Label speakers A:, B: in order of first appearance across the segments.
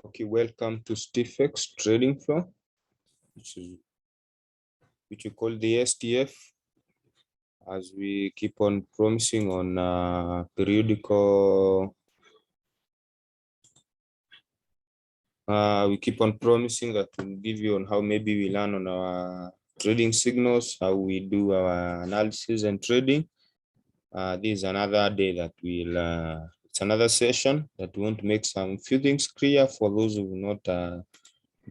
A: Okay, welcome to StiffX Trading Floor, which we call the STF, as we keep on promising on periodical. We keep on promising that we'll give you on how maybe we learn on our trading signals, how we do our analysis and trading. This is another day that we'll. It's another session that we want to make some few things clear for those who have not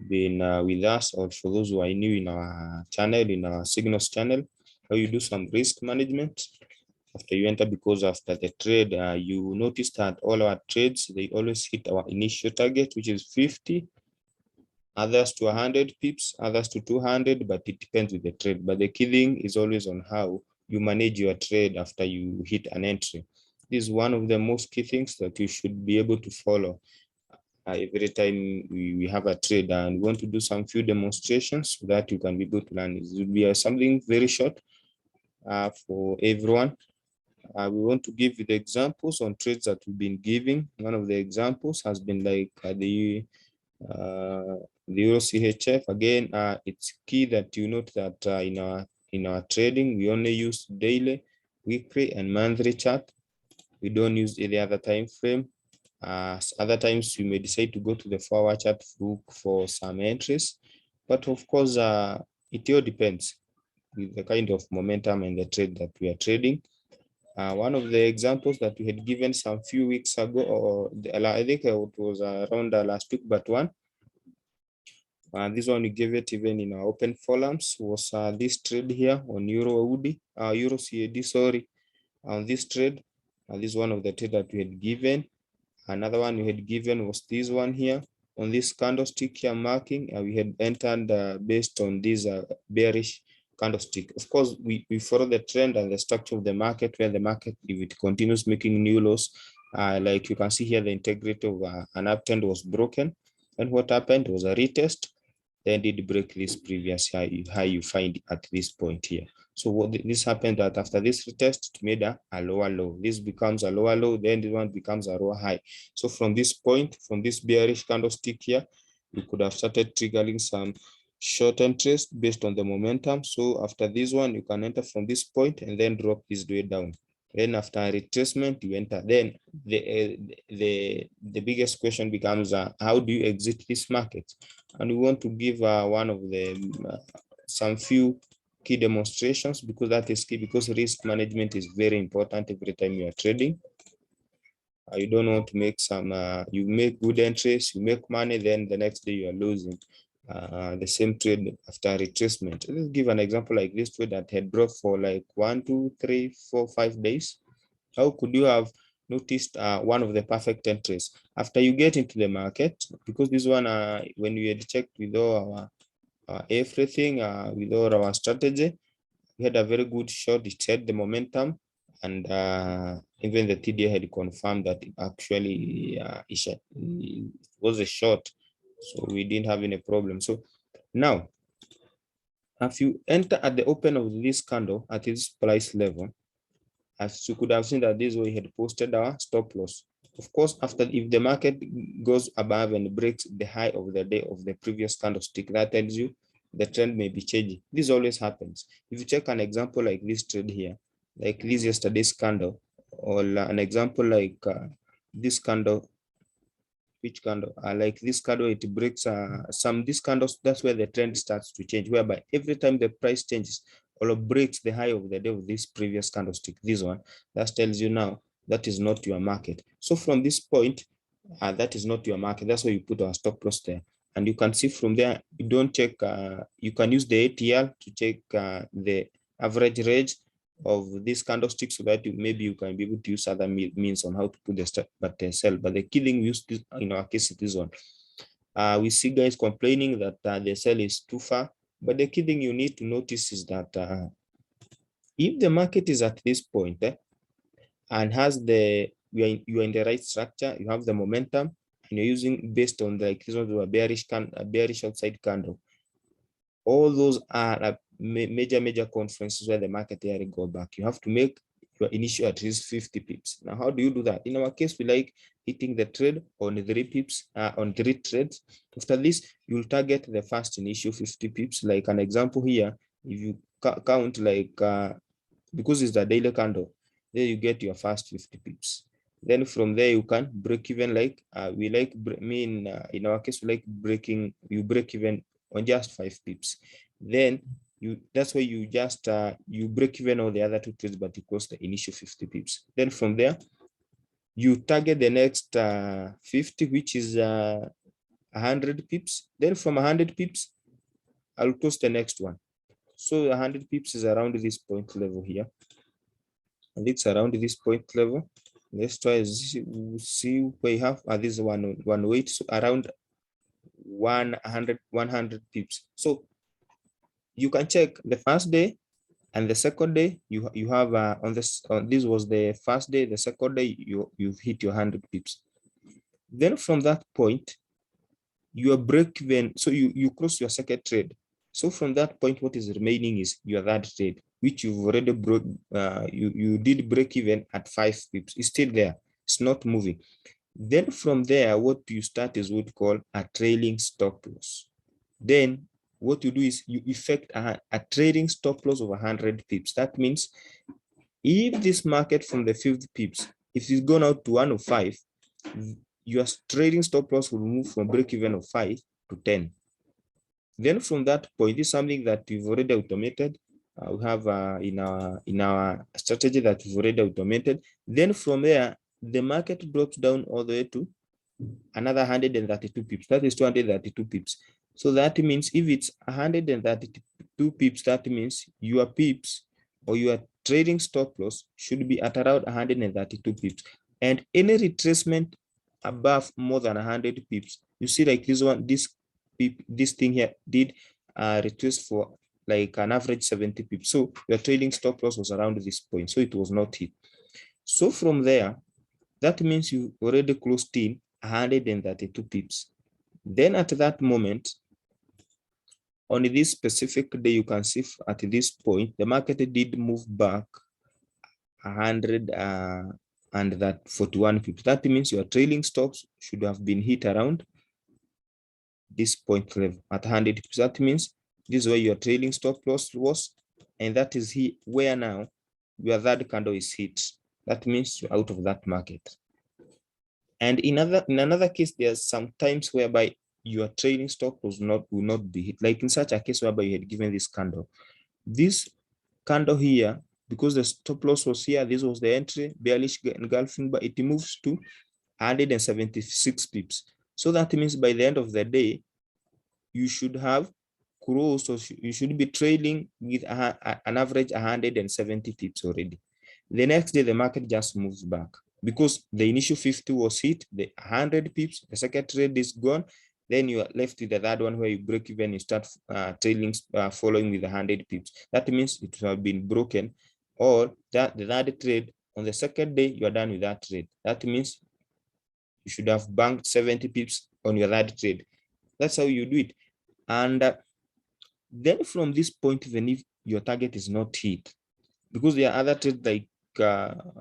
A: been with us, or for those who are new in our channel, in our signals channel, how you do some risk management after you enter, because after the trade, you notice that all our trades, they always hit our initial target, which is 50, others to 100 pips, others to 200, but it depends with the trade. But the key thing is always on how you manage your trade after you hit an entry. This is one of the most key things that you should be able to follow every time we have a trade, and we want to do some few demonstrations so that you can be able to learn. It will be something very short for everyone. We want to give you the examples on trades that we've been giving. One of the examples has been like the Euro CHF. Again, it's key that you note that in our trading, we only use daily, weekly, and monthly chart. We don't use any other time frame. Other times you may decide to go to the 4-hour chart to look for some entries, but of course, it all depends with the kind of momentum and the trade that we are trading. One of the examples that we had given some few weeks ago, or I think it was around last week, but this one we gave it even in our open forums, was this trade here on Euro CAD, sorry, on this trade. This is one of the trade that we had given. Another one we had given was this one here on this candlestick here marking. We had entered based on this bearish candlestick. Of course, we follow the trend and the structure of the market, where the market, if it continues making new lows, like you can see here, the integrity of an uptrend was broken. And what happened was a retest, then did break this previous high you find at this point here. So what this happened, that after this retest, it made a lower low. This becomes a lower low, then this one becomes a lower high. So from this point, from this bearish candlestick here, you could have started triggering some short entries based on the momentum. So after this one, you can enter from this point and then drop this way down. Then after a retracement, you enter. Then the biggest question becomes, how do you exit this market? And we want to give one of the some few key demonstrations, because that is key, because risk management is very important every time you are trading. You don't want to make some, you make good entries, you make money, then the next day you are losing the same trade after retracement. Let's give an example like this trade that had dropped for like 1, 2, 3, 4, 5 days. How could you have noticed one of the perfect entries after you get into the market? Because this one, when we had checked with all our everything, with all our strategy, we had a very good shot. It had the momentum, and even the TDA had confirmed that it actually it was a short, so we didn't have any problem. So now, if you enter at the open of this candle at this price level, as you could have seen that this way had posted our stop loss. Of course, after, if the market goes above and breaks the high of the day of the previous candlestick, that tells you the trend may be changing. This always happens. If you check an example like this trade here, like this yesterday's candle, or an example like this candle, which candle, like this candle, it breaks these candles, that's where the trend starts to change, whereby every time the price changes or breaks the high of the day of this previous candlestick, this one, that tells you now that is not your market. So from this point, that is not your market. That's why you put our stop loss there. And you can see from there, you don't check, you can use the ATL to check the average range of this candlestick, so that maybe you can be able to use other means on how to put the stop but sell. But the key thing we use this, in our case, this one. We see guys complaining that the sell is too far, but the key thing you need to notice is that if the market is at this point and has the, you are in the right structure, you have the momentum, and you're using based on like this was a bearish outside candle. All those are major conferences where the market area go back. You have to make your initial at least 50 pips. Now, how do you do that? In our case, we like hitting the trade on 3 pips, on 3 trades. After this, you'll target the first initial 50 pips. Like an example here, if you count like, because it's the daily candle, then you get your first 50 pips. Then from there, you can break even, like we like, in our case, we like you break even on just 5 pips. Then that's why you just you break even all the other 2 trades, but you cost the initial 50 pips. Then from there, you target the next 50, which is 100 pips. Then from 100 pips, I'll close the next one. So 100 pips is around this point level here. And it's around this point level. Let's try to see we have this one weight, so around 100 pips. So you can check the first day and the second day. You have this was the first day. The second day you've hit your 100 pips. Then from that point, you break even. So you close your second trade. So from that point, what is remaining is your third trade, which you've already broke. You did break even at 5 pips. It's still there. It's not moving. Then from there, what you start is what we call a trailing stop loss. Then what you do is you effect a trading stop loss of 100 pips. That means if this market from the 50 pips, if it's gone out to 105, your trading stop loss will move from break even of 5 to 10. Then from that point, this is something that we've already automated. We have in our strategy that we've already automated. Then from there, the market drops down all the way to another 132 pips. That is 232 pips. So that means if it's 132 pips, that means your pips or your trading stop loss should be at around 132 pips. And any retracement above more than 100 pips, you see like this one, this thing here did retrace for like an average 70 pips. So your trading stop loss was around this point. So it was not hit. So from there, that means you already closed in 132 pips. Then at that moment, on this specific day, you can see at this point, the market did move back 100 and that 41 pips. That means your trailing stops should have been hit around this point level at 100 pips. That means this is where your trailing stop loss was, and that is here where now your third candle is hit. That means you're out of that market. And in another case, there's some times whereby your trading stop will not be hit. Like in such a case whereby you had given this candle here, because the stop loss was here, this was the entry, bearish engulfing, but it moves to 176 pips. So that means by the end of the day, you should have closed, or you should be trading with an average 170 pips already. The next day, the market just moves back because the initial 50 was hit, the 100 pips, the second trade is gone. Then you are left with the third one where you break even, you start trailing, following with 100 pips. That means it will have been broken, or that the third trade on the second day, you are done with that trade. That means you should have banked 70 pips on your third trade. That's how you do it. And then from this point, even if your target is not hit, because there are other trades like,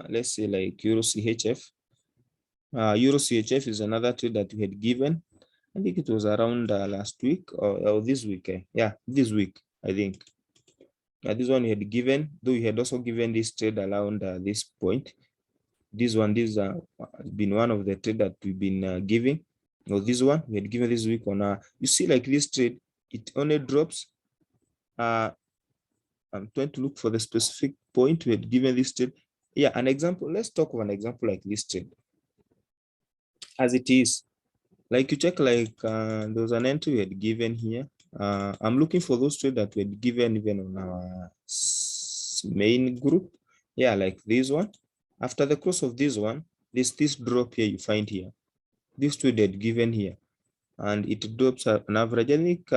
A: let's say like Euro CHF. Euro CHF is another trade that we had given. I think it was around last week or this week. Yeah, this week, I think. This one we had given, though we had also given this trade around this point. This has been one of the trade that we've been giving. Or this one we had given this week on. You see, like this trade, it only drops. I'm trying to look for the specific point we had given this trade. Yeah, an example. Let's talk of an example like this trade. As it is, like you check, like there was an entry we had given here. I'm looking for those trades that we had given even on our main group. Yeah, like this one. After the close of this one, this drop here you find here. This trade had given here, and it drops an average, I think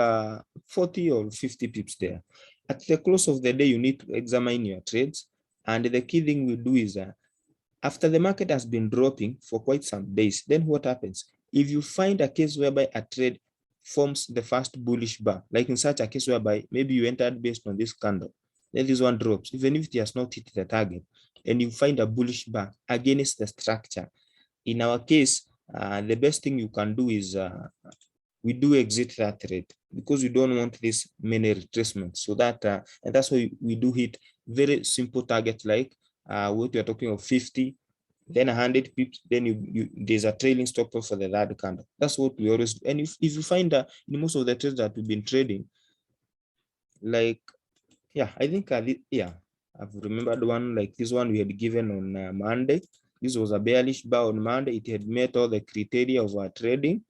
A: 40 or 50 pips there. At the close of the day, you need to examine your trades. And the key thing we do is after the market has been dropping for quite some days, then what happens? If you find a case whereby a trade forms the first bullish bar, like in such a case whereby maybe you entered based on this candle, then this one drops, even if it has not hit the target, and you find a bullish bar against the structure. In our case, the best thing you can do is we do exit that trade because we don't want this many retracements. So that and that's why we do hit very simple target like what we are talking of 50, then 100 pips, then there's a trailing stop loss for the third candle. That's what we always do. And if you find that in most of the trades that we've been trading, like I think I've remembered one like this one we had given on Monday. This was a bearish bar on Monday. It had met all the criteria of our trading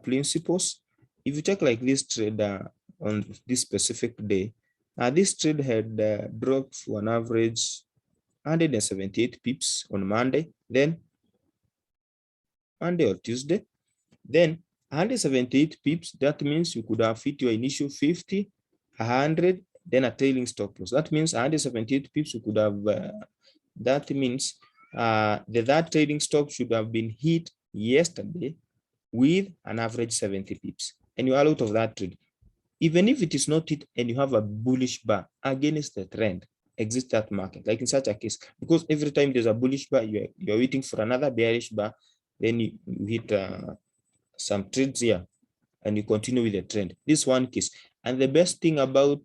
A: principles. If you check like this trade on this specific day, this trade had dropped for an average 178 pips on Monday, then Monday or Tuesday, then 178 pips. That means you could have hit your initial 50, 100, then a trailing stop loss. That means 178 pips you could have. That means that trading stop should have been hit yesterday with an average 70 pips, and you are out of that trade. Even if it is not hit and you have a bullish bar against the trend, exit that market. Like in such a case, because every time there's a bullish bar, you're waiting for another bearish bar, then you hit some trades here and you continue with the trend. This one case. And the best thing about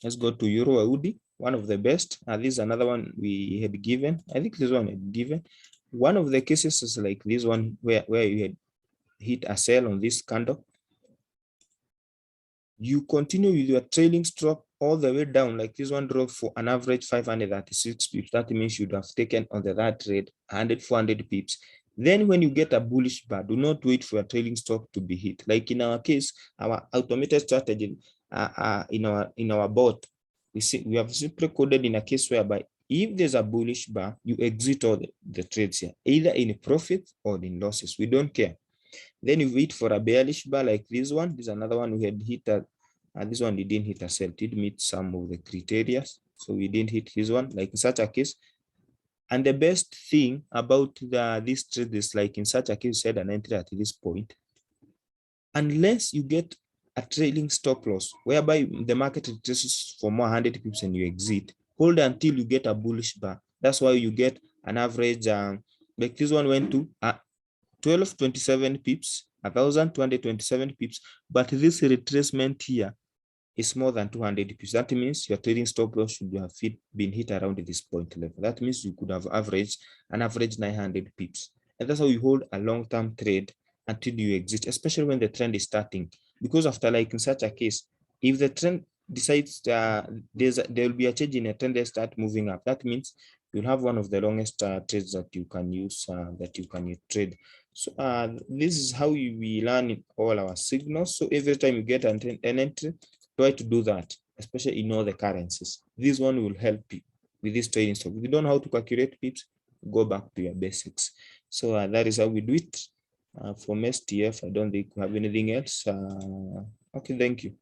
A: let's go to Euro AUD, one of the best. This is another one we had given. I think this one had given. One of the cases is like this one where you had hit a sell on this candle. You continue with your trailing stop all the way down, like this one dropped for an average 536 pips. That means you'd have taken on the that trade 100, 400 pips. Then when you get a bullish bar, do not wait for a trailing stop to be hit. Like in our case, our automated strategy in our bot, we have simply coded in a case whereby if there's a bullish bar, you exit all the trades here, either in profit or in losses. We don't care. Then you wait for a bearish bar like this one. This is another one we had hit. This one we didn't hit a sell. It did meet some of the criteria, so we didn't hit this one. Like in such a case, and the best thing about this trade is like in such a case, you set an entry at this point, unless you get a trailing stop loss whereby the market retraces for more 100 pips and you exit. Hold until you get a bullish bar. That's why you get an average. Like this one went to 1227 pips, 1227 pips, but this retracement here is more than 200 pips. That means your trading stop loss should have been hit around this point level. That means you could have averaged an average 900 pips. And that's how you hold a long-term trade until you exit, especially when the trend is starting. Because after, like in such a case, if the trend decides there will be a change in a trend, they start moving up. That means you'll have one of the longest trades that you can use, that you can trade. So this is how we learn all our signals. So every time you get an entry, try to do that, especially in all the currencies. This one will help you with this trading stock. If you don't know how to calculate pips, go back to your basics. So that is how we do it. From STF, I don't think we have anything else. Okay, thank you.